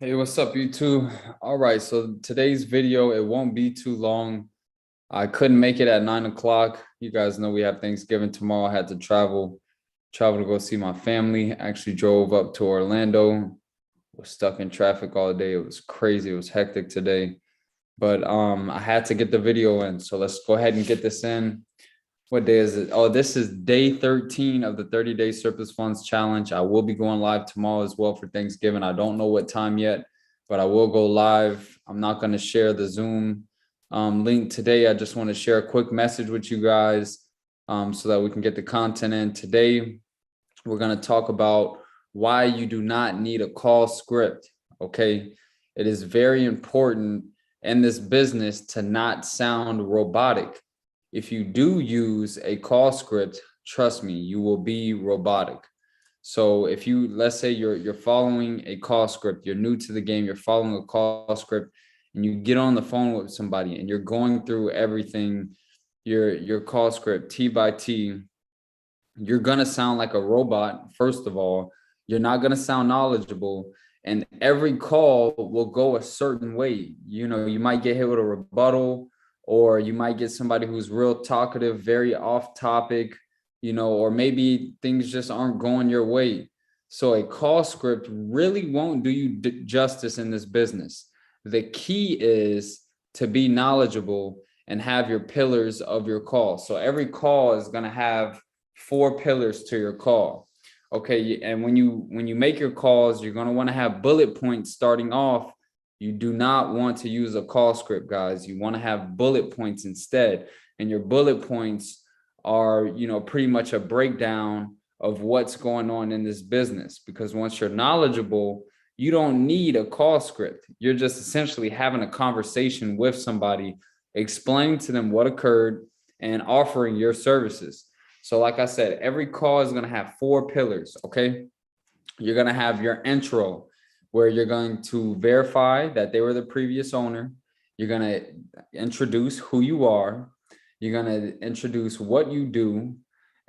Hey, what's up, YouTube? All right, so today's video, it won't be too long. I couldn't make it at 9 o'clock. You guys know we have Thanksgiving tomorrow. I had to travel to go see my family. I actually drove up to Orlando. Was stuck in traffic all day. It was crazy. It was hectic today. But I had to get the video in. So let's go ahead and get this in. What day is it? Oh, this is day 13 of the 30-day surplus funds challenge. I will be going live tomorrow as well for Thanksgiving. I don't know what time yet, but I will go live. I'm not going to share the Zoom link today. I just want to share a quick message with you guys so that we can get the content in. Today, we're going to talk about why you do not need a call script. Okay. It is very important in this business to not sound robotic. If you do use a call script, trust me, you will be robotic. So if you, let's say you're following a call script, you're new to the game, you're following a call script, and you get on the phone with somebody and you're going through everything, your call script T by T, you're gonna sound like a robot. First of all, you're not gonna sound knowledgeable, and every call will go a certain way. You might get hit with a rebuttal, or you might get somebody who's real talkative, very off topic, or maybe things just aren't going your way. So a call script really won't do you justice in this business. The key is to be knowledgeable and have your pillars of your call. So every call is going to have 4 pillars to your call. Okay, and when you make your calls, you're going to want to have bullet points starting off. You do not want to use a call script, guys. You want to have bullet points instead. And your bullet points are, pretty much a breakdown of what's going on in this business. Because once you're knowledgeable, you don't need a call script. You're just essentially having a conversation with somebody, explaining to them what occurred and offering your services. So like I said, every call is going to have 4 pillars, okay? You're going to have your intro, where you're going to verify that they were the previous owner. You're going to introduce who you are. You're going to introduce what you do.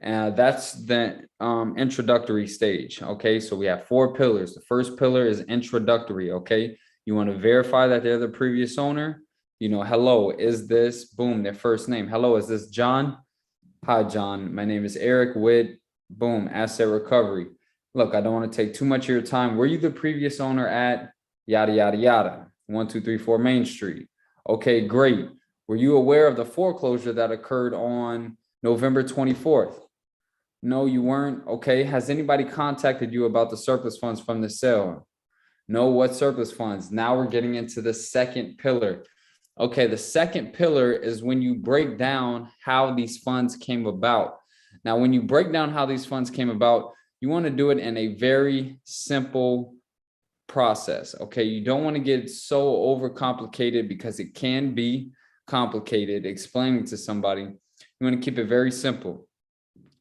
That's the introductory stage, okay? So we have 4 pillars. The first pillar is introductory, okay? You want to verify that they're the previous owner. Hello, is this, boom, their first name. Hello, is this John? Hi, John. My name is Eric Witt. Boom, asset recovery. Look, I don't want to take too much of your time. Were you the previous owner at yada, yada, yada, 1234 Main Street? Okay, great. Were you aware of the foreclosure that occurred on November 24th? No, you weren't. Okay. Has anybody contacted you about the surplus funds from the sale? No, what surplus funds? Now we're getting into the second pillar. Okay, the second pillar is when you break down how these funds came about. Now, when you break down how these funds came about, you want to do it in a very simple process. Okay, you don't want to get so overcomplicated, because it can be complicated explaining to somebody. You want to keep it very simple.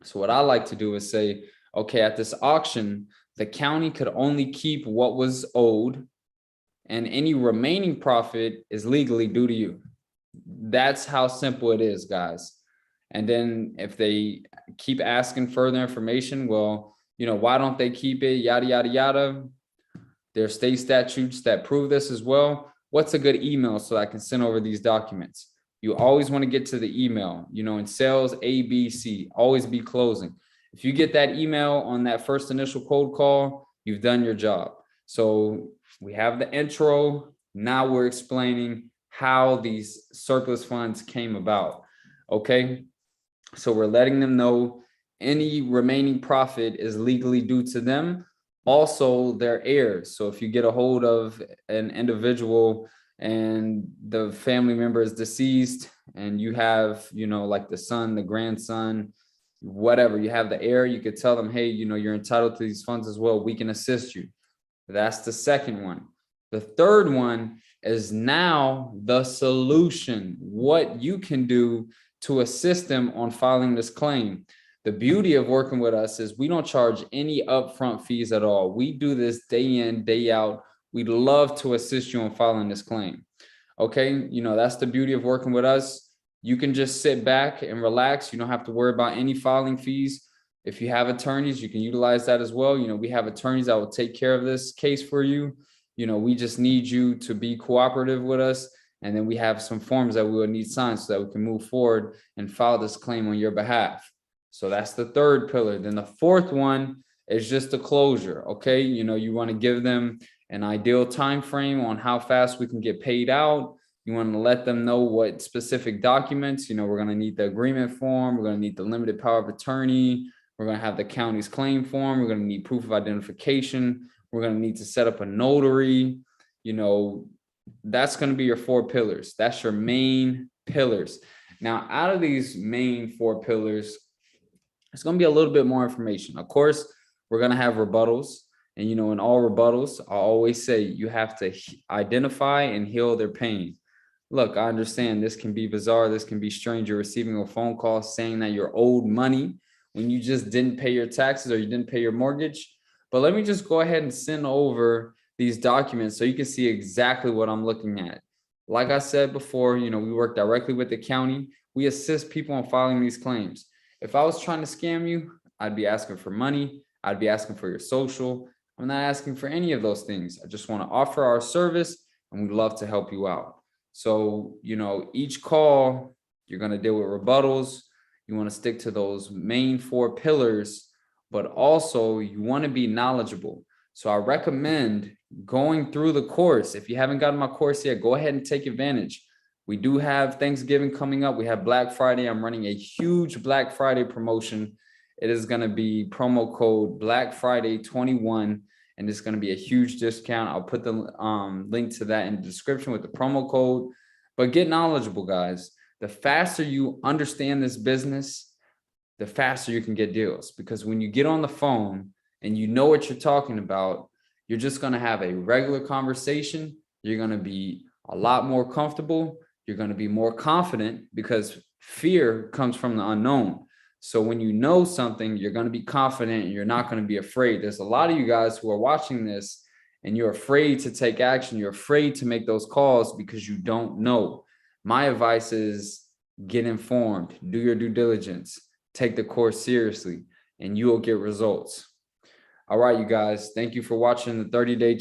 So what I like to do is say, okay, at this auction, the county could only keep what was owed, and any remaining profit is legally due to you. That's how simple it is, guys. And then if they keep asking further information, well, why don't they keep it? Yada, yada, yada. There are state statutes that prove this as well. What's a good email so I can send over these documents? You always want to get to the email, in sales, ABC, always be closing. If you get that email on that first initial cold call, you've done your job. So we have the intro. Now we're explaining how these surplus funds came about. Okay. So we're letting them know any remaining profit is legally due to them. Also, their heirs. So if you get a hold of an individual and the family member is deceased, and you have, like the son, the grandson, whatever, you have the heir, you could tell them, hey, you're entitled to these funds as well. We can assist you. That's the second one. The third one is now the solution, what you can do to assist them on filing this claim. The beauty of working with us is we don't charge any upfront fees at all. We do this day in, day out. We'd love to assist you on filing this claim. Okay, that's the beauty of working with us. You can just sit back and relax. You don't have to worry about any filing fees. If you have attorneys, you can utilize that as well. We have attorneys that will take care of this case for you. We just need you to be cooperative with us. And then we have some forms that we will need signed so that we can move forward and file this claim on your behalf. So that's the third pillar. Then the fourth one is just a closure. Okay. You want to give them an ideal time frame on how fast we can get paid out. You want to let them know what specific documents, we're going to need the agreement form. We're going to need the limited power of attorney. We're going to have the county's claim form. We're going to need proof of identification. We're going to need to set up a notary. That's going to be your 4 pillars. That's your main pillars. Now, out of these main 4 pillars, it's going to be a little bit more information. Of course, we're going to have rebuttals. And, in all rebuttals, I always say you have to identify and heal their pain. Look, I understand this can be bizarre. This can be strange. You're receiving a phone call saying that you're owed money when you just didn't pay your taxes or you didn't pay your mortgage. But let me just go ahead and send over these documents so you can see exactly what I'm looking at. Like I said before, we work directly with the county. We assist people in filing these claims. If I was trying to scam you, I'd be asking for money. I'd be asking for your social. I'm not asking for any of those things. I just want to offer our service, and we'd love to help you out. So, each call, you're going to deal with rebuttals. You want to stick to those main 4 pillars, but also you want to be knowledgeable. So I recommend going through the course. If you haven't gotten my course yet, go ahead and take advantage. We do have Thanksgiving coming up. We have Black Friday. I'm running a huge Black Friday promotion. It is going to be promo code Black Friday 21. And it's going to be a huge discount. I'll put the link to that in the description with the promo code. But get knowledgeable, guys. The faster you understand this business, the faster you can get deals. Because when you get on the phone and you know what you're talking about, you're just going to have a regular conversation. You're going to be a lot more comfortable. You're going to be more confident because fear comes from the unknown. So when you know something, you're going to be confident and you're not going to be afraid. There's a lot of you guys who are watching this and you're afraid to take action. You're afraid to make those calls because you don't know. My advice is get informed, do your due diligence, take the course seriously, and you will get results. All right, you guys, thank you for watching the 30-day